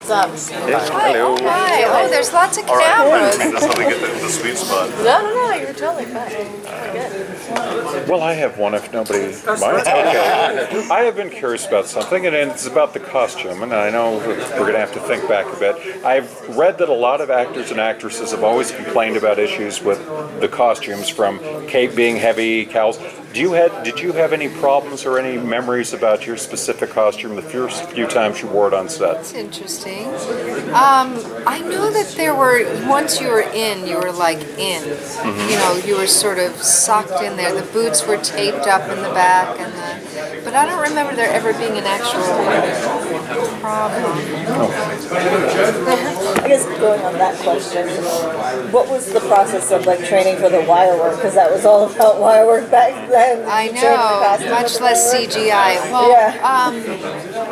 What's up? Hi, oh my, oh there's lots of cameras. That's how they get the sweet spot. No, you're totally fine. Totally good. Well, I have one if nobody minds. Okay. I have been curious about something, and it's about the costume, and I know we're going to have to think back a bit. I've read that a lot of actors and actresses have always complained about issues with the costumes, from cape being heavy, cowls. Did you have any problems or any memories about your specific costume the first few times you wore it on set? That's interesting. I know that there were, once you were in, you were like in. Mm-hmm. You know, you were sort of socked in there. The boots were taped up in the back, but I don't remember there ever being an actual problem. I guess going on that question, what was the process of like training for the wire work? Because that was all about wire work back then. I know, much less CGI. Well, yeah.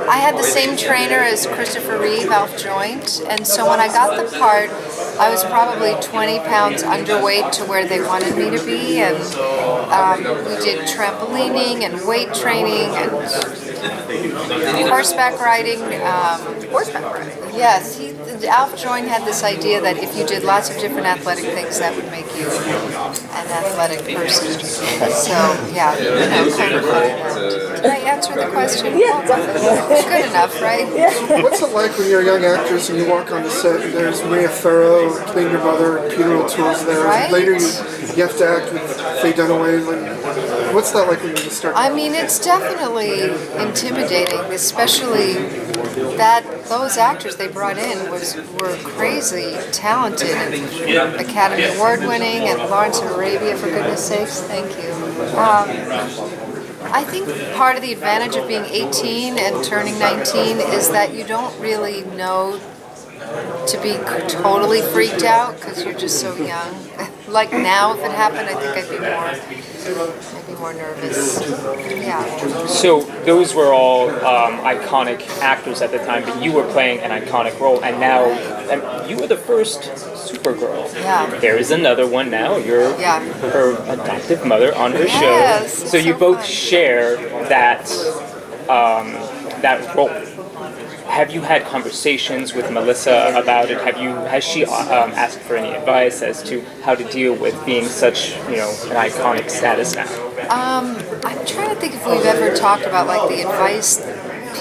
I had the same trainer as Christopher Reeve, Alf Joint, and so when I got the part, I was probably 20 pounds underweight to where they wanted me to be, and we did trampolining and weight training and horseback riding. Horseback riding? Yes, Alf Joint had this idea that if you did lots of different athletic things, that would make you an athletic person. So, yeah, kind of fun. Did I answer the question? Yeah, definitely. Good enough, right? Yeah. What's it like when you're a young actress and you walk on the set and there's Maria Farrow playing your mother and Peter O'Toole's there? Right? Later you have to act with Faye Dunaway. Like, what's that like when you just start? I mean, it's definitely intimidating, especially that those actors they brought in were crazy talented, and Academy Award winning, and Lawrence of Arabia, for goodness sakes, thank you. I think part of the advantage of being 18 and turning 19 is that you don't really know to be totally freaked out because you're just so young. Like now, if it happened, I think I'd be more nervous. Yeah. So those were all iconic actors at the time, but you were playing an iconic role, and now you were the first Supergirl. Yeah. There is another one now. You're her adoptive mother on her show. So you both fun. share that that role. Have you had conversations with Melissa about it? Has she asked for any advice as to how to deal with being such, an iconic status now? I'm trying to think if we've ever talked about like the advice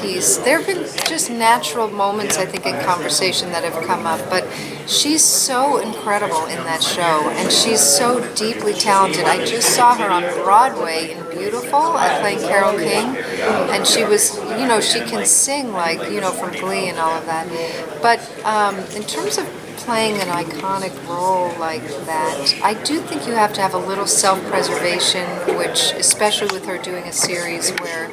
piece. There have been just natural moments, I think, in conversation that have come up, but she's so incredible in that show, and she's so deeply talented. I just saw her on Broadway in Beautiful, playing Carole King, and she was, she can sing like, from Glee and all of that. But in terms of playing an iconic role like that, I do think you have to have a little self-preservation, which, especially with her doing a series where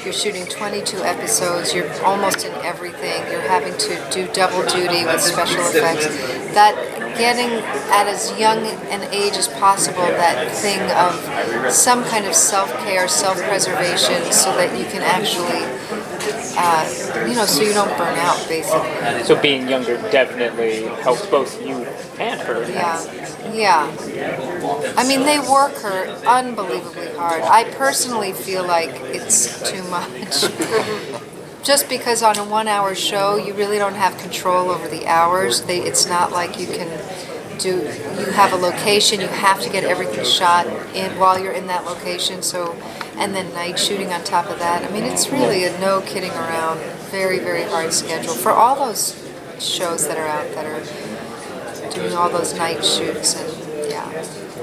you're shooting 22 episodes, you're almost in everything, you're having to do double duty with special effects, that getting at as young an age as possible that thing of some kind of self-care, self-preservation, so that you can actually, so you don't burn out, basically. So being younger definitely helps both you and her. Yeah. I mean, they work her unbelievably hard. I personally feel like it's too much. Just because on a 1 hour show, you really don't have control over the hours. It's not like you have a location, you have to get everything shot in while you're in that location, and then night shooting on top of that. I mean, it's really a no kidding around, very, very hard schedule for all those shows that are out that are doing all those night shoots, and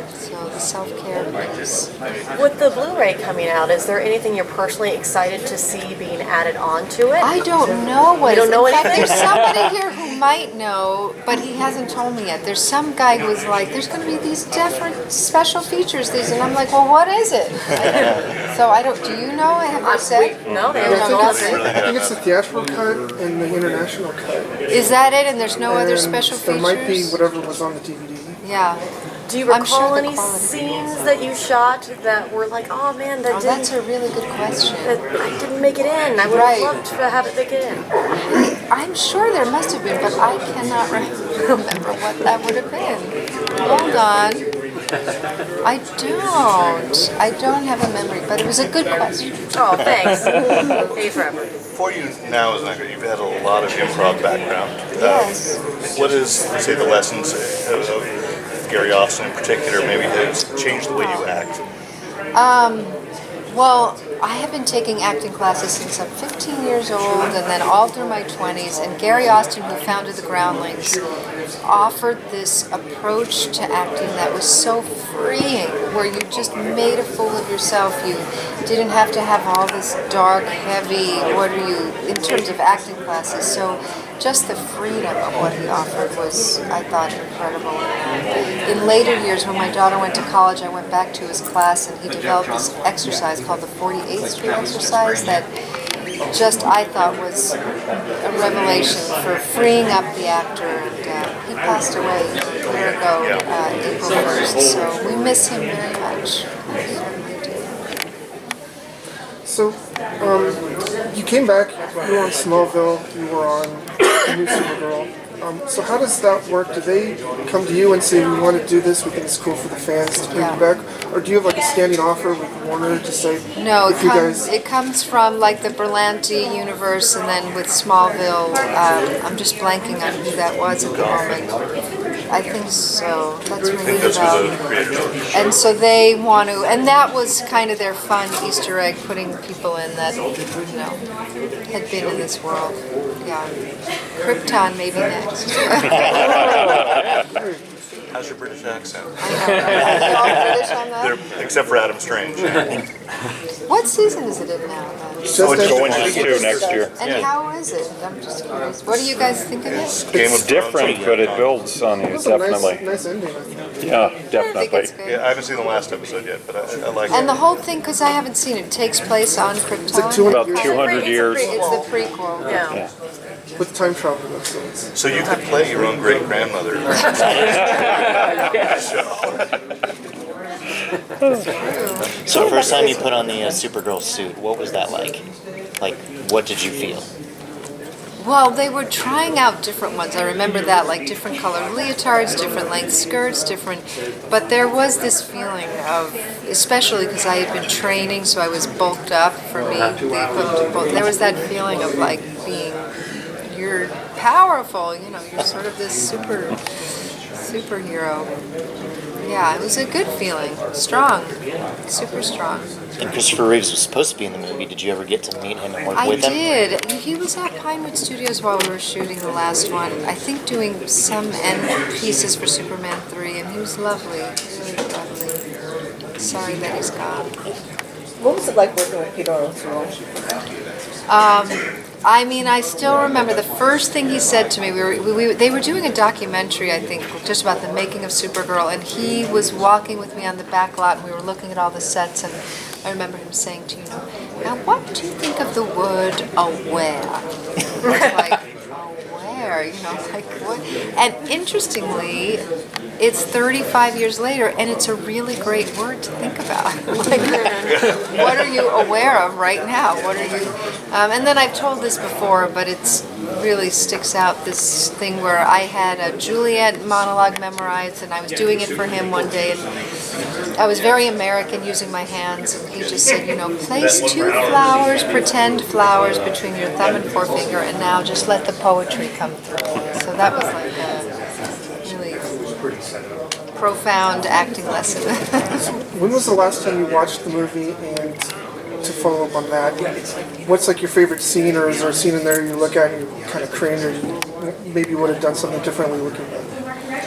so the self-care piece. With the Blu-ray coming out, is there anything you're personally excited to see being added on to it? I don't know what. You don't know anything? There's somebody here who might know, but he hasn't told me yet. There's some guy who's like, there's going to be these different special features, and I'm like, well, what is it? So I don't. Do you know? I haven't said. No, they haven't I told think, us. I think it's the theatrical cut and the international cut. Is that it? And there's no other special there features? might be whatever was on the DVD. Yeah. Do you I'm recall sure the any quality- scenes that you shot that were like, oh man, Oh, that's a really good question. I didn't make it in. I would have loved to have it make it in. I'm sure there must have been, but I cannot remember what that would have been. Hold on. I don't have a memory, but it was a good question. Oh, thanks. Hey, forever. before you now as an actor, you've had a lot of improv background. Yes. What is, say, the lessons of Gary Austin in particular maybe has changed the way you act? Well, I have been taking acting classes since I'm 15 years old and then all through my 20s. And Gary Austin, who founded the Groundlings, offered this approach to acting that was so freeing, where you just made a fool of yourself. You didn't have to have all this dark, heavy, in terms of acting classes. So just the freedom of what he offered was, I thought, incredible. In later years, when my daughter went to college, I went back to his class and he developed this exercise called the 48th Street exercise that just, I thought, was a revelation for freeing up the actor. And he passed away a year ago, April 1st, so we miss him very much. We certainly do. So, you came back, you were on Smallville, you were on the new Supergirl. So how does that work? Do they come to you and say, we want to do this, we think it's cool for the fans to bring you back? Or do you have like a standing offer with Warner to say, No, if you guys... it comes from like the Berlanti universe, and then with Smallville, I'm just blanking on who that was at the moment. I think so. That's ringing a bell. And so they want to, and that was kind of their fun Easter egg, putting people in that, had been in this world. Yeah. Krypton maybe next. How's your British accent? Are you all British on that? Except for Adam Strange. What season is it in now? Just Going to 2 next year. And how is it? I'm just curious. What do you guys think of it? It's different, but it builds on you, It's definitely. a nice ending, I think. Yeah, I think definitely. it's good. Yeah, I haven't seen the last episode yet, but I like And it. the whole thing, because I haven't seen it, takes place on Krypton. It's like 200 About years 200 years. It's the prequel. Yeah. with time travel though, so it's... So you could play your own great-grandmother. So the first time you put on the Supergirl suit, what was that like? Like, what did you feel? Well, they were trying out different ones. I remember that, like different colored leotards, different length skirts, but there was this feeling of, especially because I had been training, so I was bulked up for me. There was that feeling of like being, you're powerful, you're sort of this superhero. Yeah, it was a good feeling. Strong. Super strong. And Christopher Reeves was supposed to be in the movie. Did you ever get to meet him and work with him? I did. He was at Pinewood Studios while we were shooting the last one. I think doing some end pieces for Superman 3, and he was lovely. Really lovely. Sorry that he's gone. What was it like working with Peter O'Toole? I mean, I still remember the first thing he said to me. They were doing a documentary, I think, just about the making of Supergirl, and he was walking with me on the back lot, and we were looking at all the sets, and I remember him saying to now what do you think of the word aware? I was like, aware, like what? And interestingly, it's 35 years later, and it's a really great word to think about. Like, what are you aware of right now? What are you? And then I've told this before, but it's really sticks out. This thing where I had a Juliet monologue memorized, and I was doing it for him one day, and I was very American, using my hands, and he just said, place 2 flowers, pretend flowers between your thumb and forefinger, and now just let the poetry come through. So that was like a really profound acting lesson. When was the last time you watched the movie, and to follow up on that, what's like your favorite scene, or is there a scene in there you look at and you kind of cringe, or you maybe would have done something differently looking at it?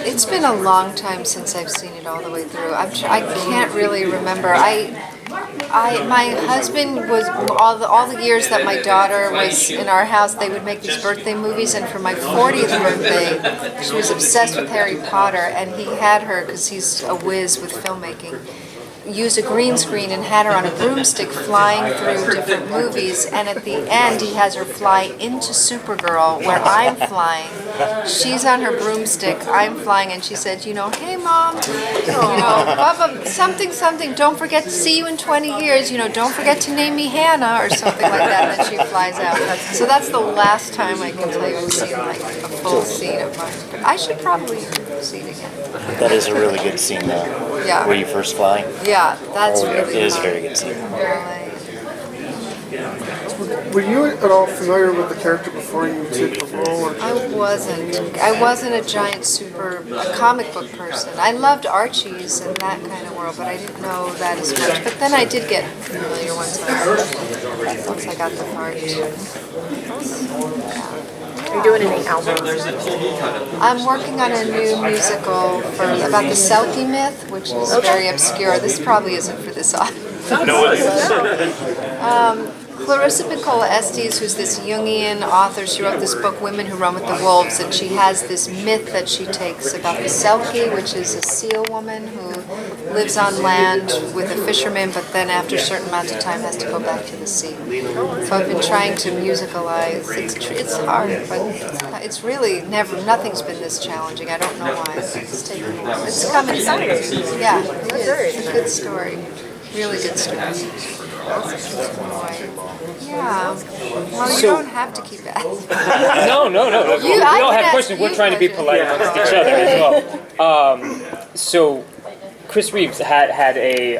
It's been a long time since I've seen it all the way through. I can't really remember. My husband was all the years that my daughter was in our house. They would make these birthday movies, and for my 40th birthday, she was obsessed with Harry Potter, and he had her, because he's a whiz with filmmaking, used a green screen and had her on a broomstick flying through different movies, and at the end he has her fly into Supergirl where I'm flying. She's on her broomstick, I'm flying, and she said, hey Mom, Bubba, something, don't forget to see you in 20 years, don't forget to name me Hannah, or something like that, and then she flies out. So that's the last time I can tell you I've seen like a full scene of mine. I should probably see it again. That is a really good scene, though. Yeah. Where you first fly. Yeah, that's really It is a fun. very good scene. Really. Were you at all familiar with the character before you took the role? Or I wasn't a giant a comic book person. I loved Archie's and that kind of world, but I didn't know that as much. But then I did get familiar once I got the part. Are you doing any albums? I'm working on a new musical about the Selkie myth, which is very obscure. This probably isn't for this audience. No, it is. Clarissa Pinkola Estes, who's this Jungian author, she wrote this book, Women Who Run with the Wolves, and she has this myth that she takes about the Selkie, which is a seal woman who lives on land with a fisherman, but then after a certain amount of time has to go back to the sea. So I've been trying to musicalize. It's hard, but it's really nothing's been this challenging. I don't know why. It's coming. Yeah, it is. It's a good story. Really good story. Yeah. Well, you don't have to keep asking. No. We don't have questions. We're trying to be polite amongst each other as well. So, Chris Reeves had a,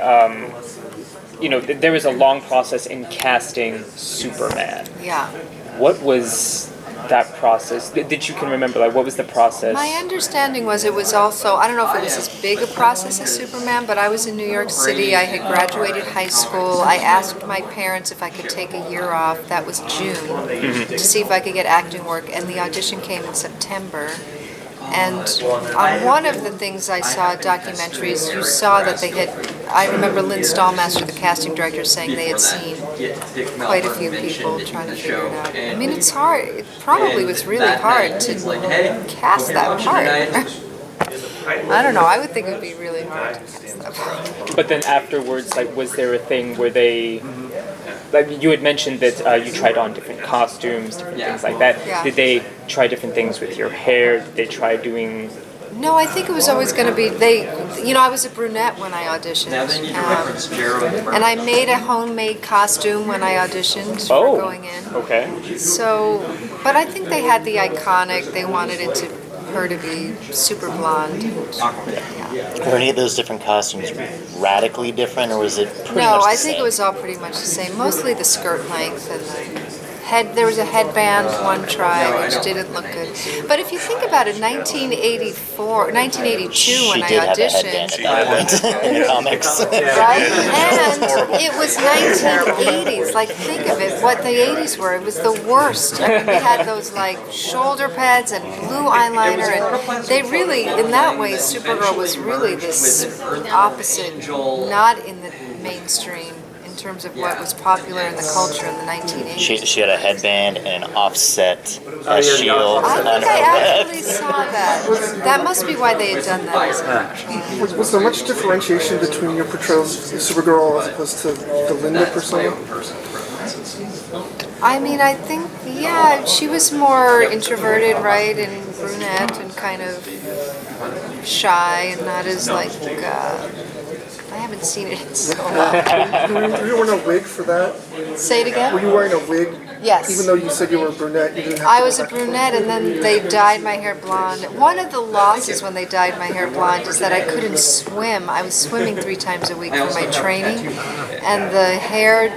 there was a long process in casting Superman. Yeah. What was that process? Did you can remember, like, what was the process? My understanding was it was also, I don't know if it was as big a process as Superman, but I was in New York City. I had graduated high school. I asked my parents if I could take a year off. That was June, to see if I could get acting work, and the audition came in September. And on one of the things I saw documentaries, you saw that they had, I remember Lynn Stallmaster, the casting director, saying they had seen quite a few people trying to figure it out. I mean, it's hard. It probably was really hard to cast that part. I don't know. I would think it would be really hard to cast that part. But then afterwards, like, was there a thing where they, like you had mentioned that you tried on different costumes, different things like that. Yeah. Did they try different things with your hair? Did they try doing? No, I think it was always going to be, I was a brunette when I auditioned. And I made a homemade costume when I auditioned for going in. Okay. So, but I think they had the iconic, they wanted her to be super blonde. Were any of those different costumes radically different, or was it pretty much the No, I same? think it was all pretty much the same. Mostly the skirt length and the head. There was a headband one try, which didn't look good. But if you think about it, 1982 when I auditioned, in the comics. right? And it was 1980s. Like, think of it, what the 80s were. It was the worst. I mean, they had those, like, shoulder pads and blue eyeliner, and they really, in that way, Supergirl was really this opposite, not in the mainstream in terms of what was popular in the culture in the 1980s. She had a headband and an offset shield I on think her I head. actually saw that. That must be why they had done that. was there much differentiation between your portrayals of Supergirl as opposed to the Linda persona? I mean, I think, yeah, she was more introverted, right, and brunette and kind of shy and not as, like, I haven't seen it in so long. Were you wearing a wig for that? Say it again? Were you wearing a wig? Yes. Even though you said you were a brunette, you didn't have I to was go a back to brunette, and then they dyed my hair blonde. One of the losses when they dyed my hair blonde is that I couldn't swim. I was swimming 3 times a week for my training, and the hair,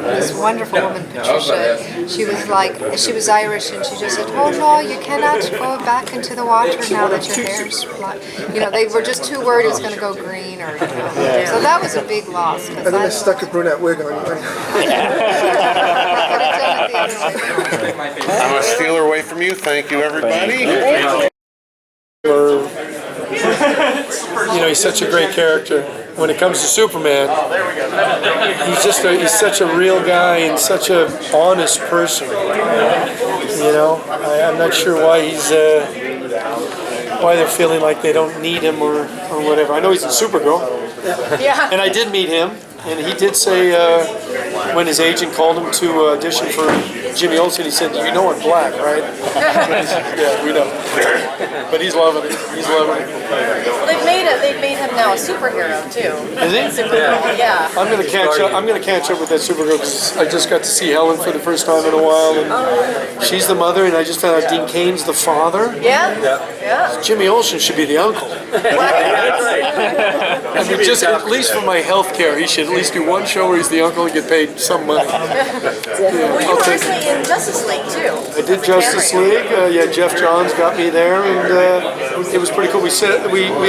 this wonderful woman, Patricia, she was Irish, and she just said, "Oh no, you cannot go back into the water now that your hair's blonde." They were just too worried it was going to go green, or so that was a big loss. And then they stuck a brunette wig on you. I'm a stealer away from you. Thank you, everybody. He's such a great character. When it comes to Superman, he's such a real guy and such an honest person. I'm not sure why why they're feeling like they don't need him or whatever. I know he's in Supergirl. Yeah. And I did meet him, and he did say when his agent called him to audition for Jimmy Olsen, he said, "You know I'm black, right?" Yeah, we know. But he's loving it. He's loving it. Well, they've made him now a superhero too. Is he? Supergirl, yeah. I'm gonna catch up with that Supergirl because I just got to see Helen for the first time in a while, and she's the mother, and I just found out Dean Kane's the father. Yeah. Jimmy Olsen should be the uncle. I mean, just at least for my health care, he should at least do one show where he's the uncle and get paid $6 some money. Well, you were recently in Justice League too. I did Justice League. Yeah, Jeff Johns got me there, and it was pretty cool. We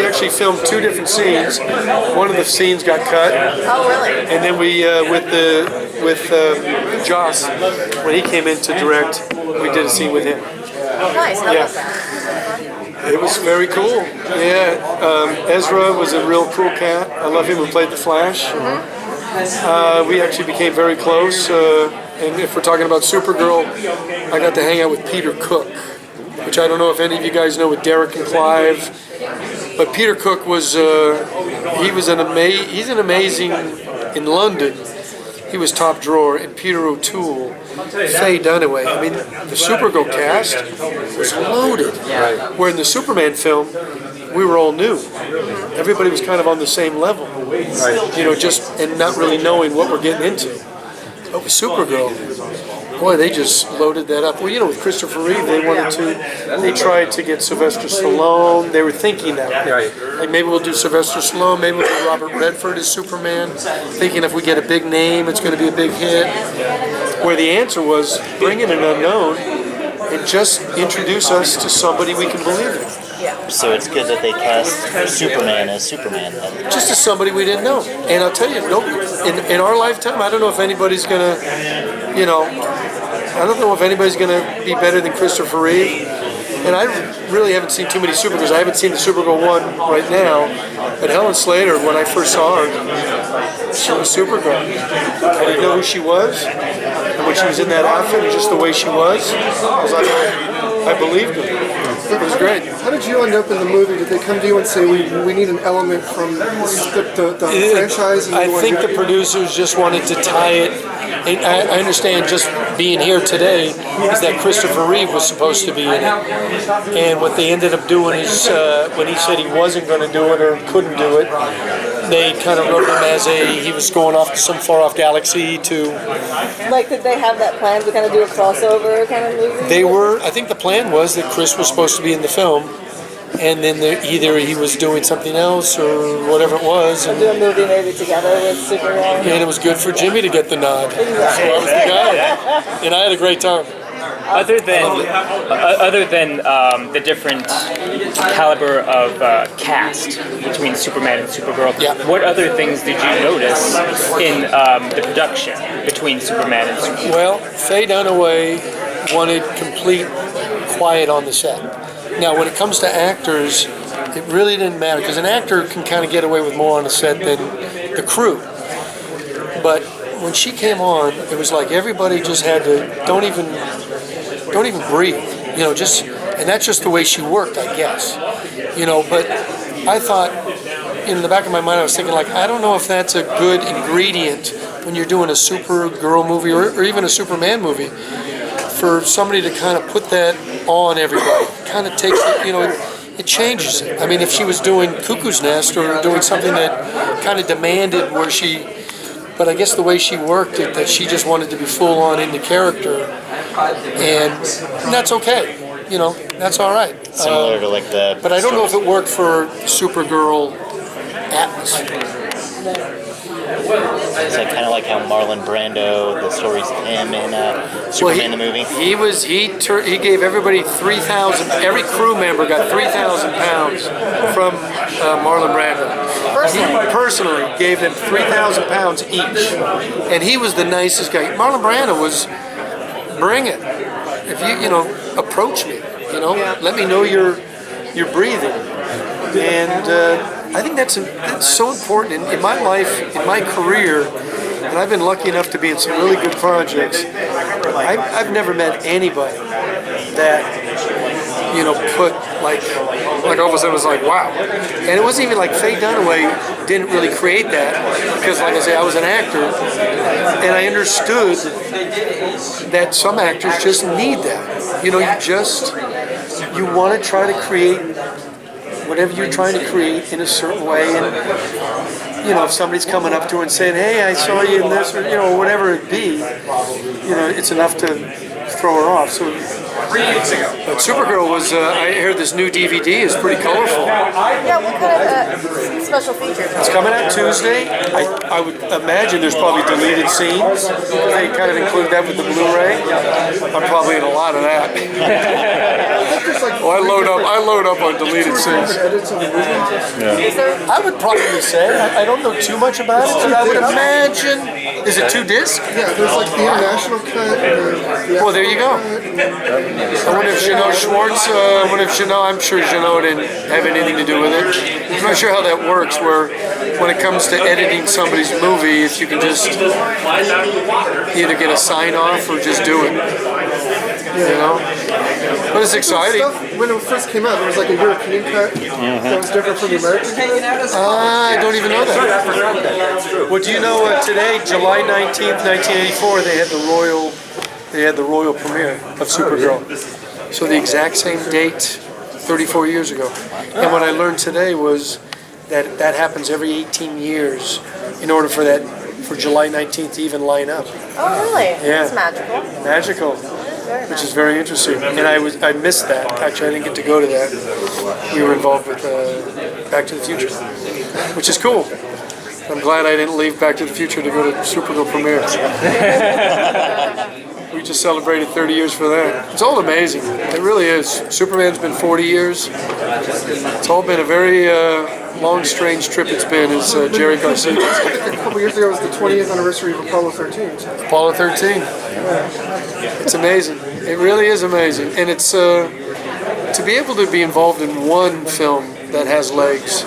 actually filmed 2 different scenes. One of the scenes got cut. Oh, really? And then we with Joss, when he came in to direct, we did a scene with him. Nice. How was that? It was very cool. Yeah, Ezra was a real cool cat. I love him. Who played the Flash. We actually became very close. And if we're talking about Supergirl, I got to hang out with Peter Cook, which I don't know if any of you guys know with Derek and Clive. But Peter Cook was he's an amazing in London. He was top drawer, and Peter O'Toole, Faye Dunaway. I mean, the Supergirl cast was loaded. Where in the Superman film, we were all new. Everybody was kind of on the same level. You know, just and not really knowing what we're getting into. But with Supergirl, boy, they just loaded that up. Well, you know, with Christopher Reeve, they tried to get Sylvester Stallone. They were thinking that. Like maybe we'll do Sylvester Stallone, maybe we'll do Robert Redford as Superman, thinking if we get a big name, it's going to be a big hit. Where the answer was, bring in an unknown and just introduce us to somebody we can believe in. So it's good that they cast Superman as Superman. Just as somebody we didn't know. And I'll tell you, in our lifetime, I don't know if anybody's going to, you know, I don't know if anybody's going to be better than Christopher Reeve. And I really haven't seen too many Supergirls. I haven't seen the Supergirl one right now. But Helen Slater, when I first saw her, she was Supergirl. I didn't know who she was. And when she was in that outfit and just the way she was, I was like, I believed her. It was great. How did you end up in the movie? Did they come to you and say, we need an element from the franchise? And I think the producers just wanted to tie it. And I understand just being here today is that Christopher Reeve was supposed to be in it. And what they ended up doing is when he said he wasn't going to do it or couldn't do it, they kind of wrote him as he was going off to some far off galaxy to... Like, did they have that plan to kind of do a crossover kind of movie? They were, I think the plan was that Chris was supposed to be in the film, and then either he was doing something else or whatever it was. And do a movie maybe together with Supergirl. And it was good for Jimmy to get the nod. So I was the guy. And I had a great time. Other than the different caliber of cast between Superman and Supergirl, what other things did you notice in the production between Superman and Supergirl? Well, Faye Dunaway wanted complete quiet on the set. Now, when it comes to actors, it really didn't matter because an actor can kind of get away with more on a set than the crew. But when she came on, it was like everybody just had to don't even breathe, you know, and that's just the way she worked, I guess, you know. But I thought, in the back of my mind, I was thinking, like, I don't know if that's a good ingredient when you're doing a Supergirl movie or even a Superman movie, for somebody to kind of put that on everybody. Kind of takes it, you know, it changes it. I mean, if she was doing Cuckoo's Nest or doing something that kind of demanded where she, but I guess the way she worked it, that she just wanted to be full on into character, and that's okay. You know, that's all right. Similar to like the. But I don't know if it worked for Supergirl atmosphere. Is that kind of like how Marlon Brando, the stories of him in Superman the movie? He gave everybody 3,000. Every crew member got 3,000 pounds from Marlon Brando. He personally gave them 3,000 pounds each, and he was the nicest guy. Marlon Brando was, bring it. If you approach me, let me know you're breathing, and. I think that's so important in my life, in my career, and I've been lucky enough to be in some really good projects. I've never met anybody that, put like all of a sudden was like, wow. And it wasn't even like Faye Dunaway didn't really create that, because like I say, I was an actor, and I understood that some actors just need that. You want to try to create whatever you're trying to create in a certain way, and if somebody's coming up to her and saying, "Hey, I saw you in this," or whatever it be, it's enough to throw her off. So But Supergirl was, I heard this new DVD is pretty colorful. Yeah, what kind of special features? It's coming out Tuesday. I would imagine there's probably deleted scenes. They kind of include that with the Blu-ray. I'm probably in a lot of that. Oh, I load up on deleted scenes. I would probably say, I don't know too much about it, but I would imagine, is it 2 discs? Yeah, there's like the international cut. Well, there you go. I wonder if Jeanot Schwartz, I'm sure Jeanot didn't have anything to do with it. I'm not sure how that works, where when it comes to editing somebody's movie, if you can just either get a sign-off or just do it. You know? But it's exciting. When it first came out, there was like a European cut that was different from the American cut. I don't even know that. Well, do you know today, July 19th, 1984, they had the royal premiere of Supergirl. So the exact same date, 34 years ago. And what I learned today was that that happens every 18 years in order for July 19th to even line up. Oh, really? Yeah. That's magical. Magical. Which is very interesting, and I missed that. Actually, I didn't get to go to that. We were involved with Back to the Future, which is cool. I'm glad I didn't leave Back to the Future to go to Supergirl premiere. We just celebrated 30 years for that. It's all amazing. It really is. Superman's been 40 years. It's all been a very long, strange trip it's been, as Jerry Garcia said. A couple years ago was the 20th anniversary of Apollo 13. Apollo 13. It's amazing. It really is amazing. And it's to be able to be involved in one film that has legs,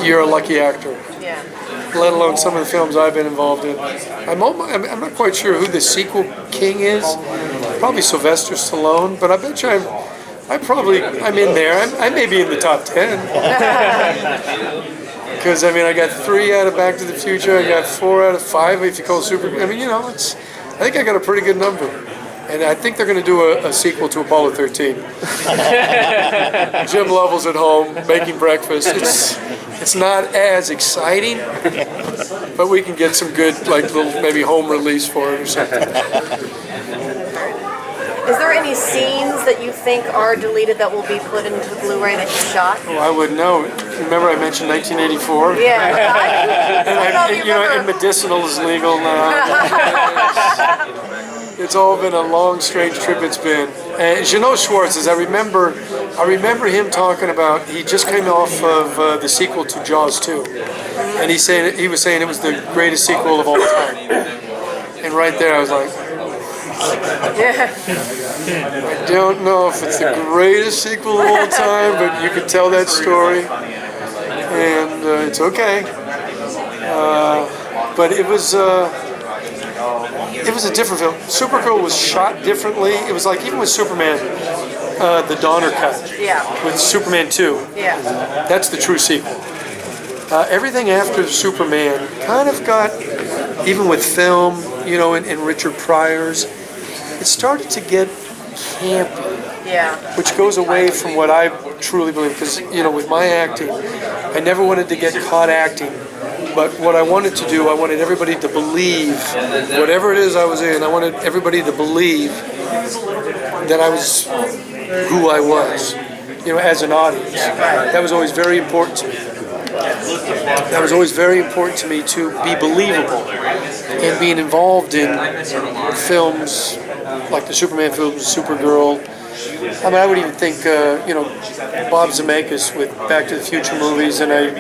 you're a lucky actor. Yeah. Let alone some of the films I've been involved in. I'm not quite sure who the sequel king is. Probably Sylvester Stallone, but I bet you I'm in there. I may be in the top 10. Because I got 3 out of Back to the Future. I got 4 out of 5 if you call Super. I think I got a pretty good number. And I think they're going to do a sequel to Apollo 13. Jim Lovell's at home making breakfast. It's not as exciting, but we can get some good, little maybe home release for it or something. Is there any scenes that you think are deleted that will be put into the Blu-ray that you shot? Oh, I wouldn't know. Remember I mentioned 1984? Yeah. And medicinal is legal now. It's all been a long, strange trip it's been. And Jeanot Schwartz, I remember him talking about, he just came off of the sequel to Jaws 2. And he was saying it was the greatest sequel of all time. And right there I was like, I don't know if it's the greatest sequel of all time, but you can tell that story. And it's okay. But it was a different film. Supergirl was shot differently. It was like, even with Superman, the Donner cut. Yeah. With Superman 2. Yeah. That's the true sequel. Everything after Superman kind of got, even with film, and Richard Pryor's, it started to get campy. Yeah. Which goes away from what I truly believe, because, with my acting, I never wanted to get caught acting. But what I wanted to do, I wanted everybody to believe, whatever it is I was in, I wanted everybody to believe that I was who I was, as an audience. That was always very important to me. That was always very important to me, to be believable. And being involved in films like the Superman films, Supergirl. I would even think, Bob Zemeckis with Back to the Future movies, and I,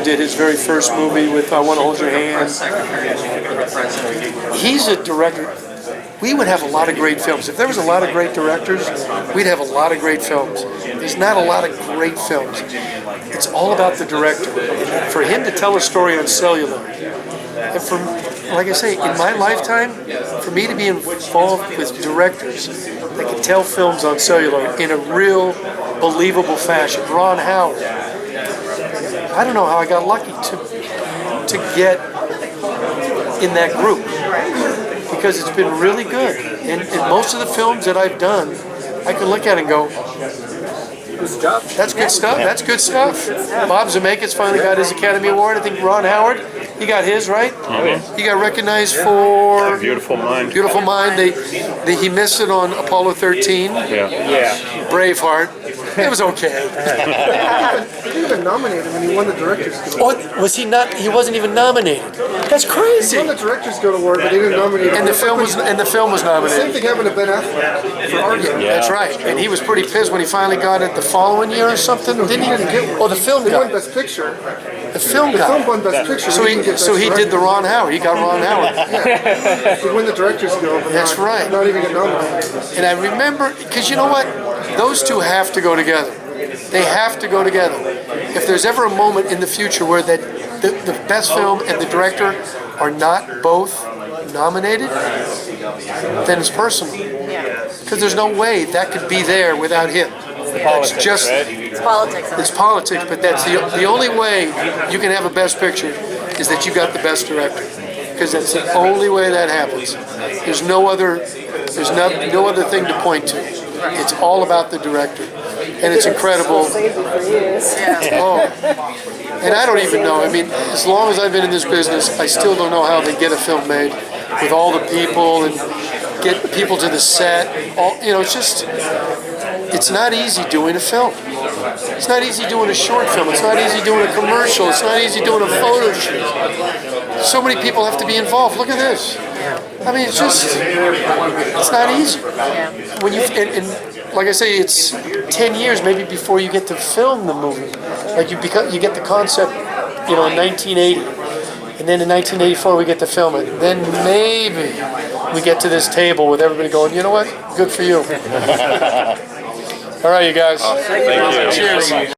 did his very first movie with I Want to Hold Your Hand. He's a director. We would have a lot of great films. If there was a lot of great directors, we'd have a lot of great films. There's not a lot of great films. It's all about the director. And for him to tell a story on cellular, and like I say, in my lifetime, for me to be involved with directors that can tell films on cellular in a real, believable fashion. Ron Howard. I don't know how I got lucky to get in that group, because it's been really good. And most of the films that I've done, I can look at and go, that's good stuff. That's good stuff. Bob Zemeckis finally got his Academy Award. I think Ron Howard, He got his, right? He got recognized for Beautiful Mind. Beautiful Mind. He missed it on Apollo 13. Yeah. Braveheart. It was okay. They didn't even nominate him, and he won the Director's Guild. Oh, was he not? He wasn't even nominated. That's He crazy. won the Director's Guild Award, but they didn't nominate him. And the film was The same nominated. thing happened to Ben Affleck for Argo. That's right. And he was pretty pissed when he finally got it the following year or something. Didn't he? Didn't get one. Oh, the film They got won it. Best Picture. The film The film got won Best Picture. it. So he did the Ron Howard. He got Ron Howard. He won the Director's Guild, but That's right. not even get nominated. And I remember, because you know what? Those two have to go together. They have to go together. If there's ever a moment in the future where the best film and the director are not both nominated, then it's personal. Because there's no way that could be there without him. Politics, just, right? It's politics. It's politics, but that's the only way you can have a best picture is that you got the best director. Because that's the only way that happens. There's no other thing to point to. It's all about the director. And it's incredible. Saved it for years. Oh, and I don't even know. I mean, as long as I've been in this business, I still don't know how they get a film made with all the people and get people to the set. It's not easy doing a film. It's not easy doing a short film. It's not easy doing a commercial. It's not easy doing a photo shoot. So many people have to be involved. Look at this. I mean, it's not easy. When and like I say, it's 10 years maybe before you get to film the movie. Like you get the concept, in 1980, and then in 1984 we get to film it. Then maybe we get to this table with everybody going, you know what? Good for you. All right, you guys. Thank you. Cheers.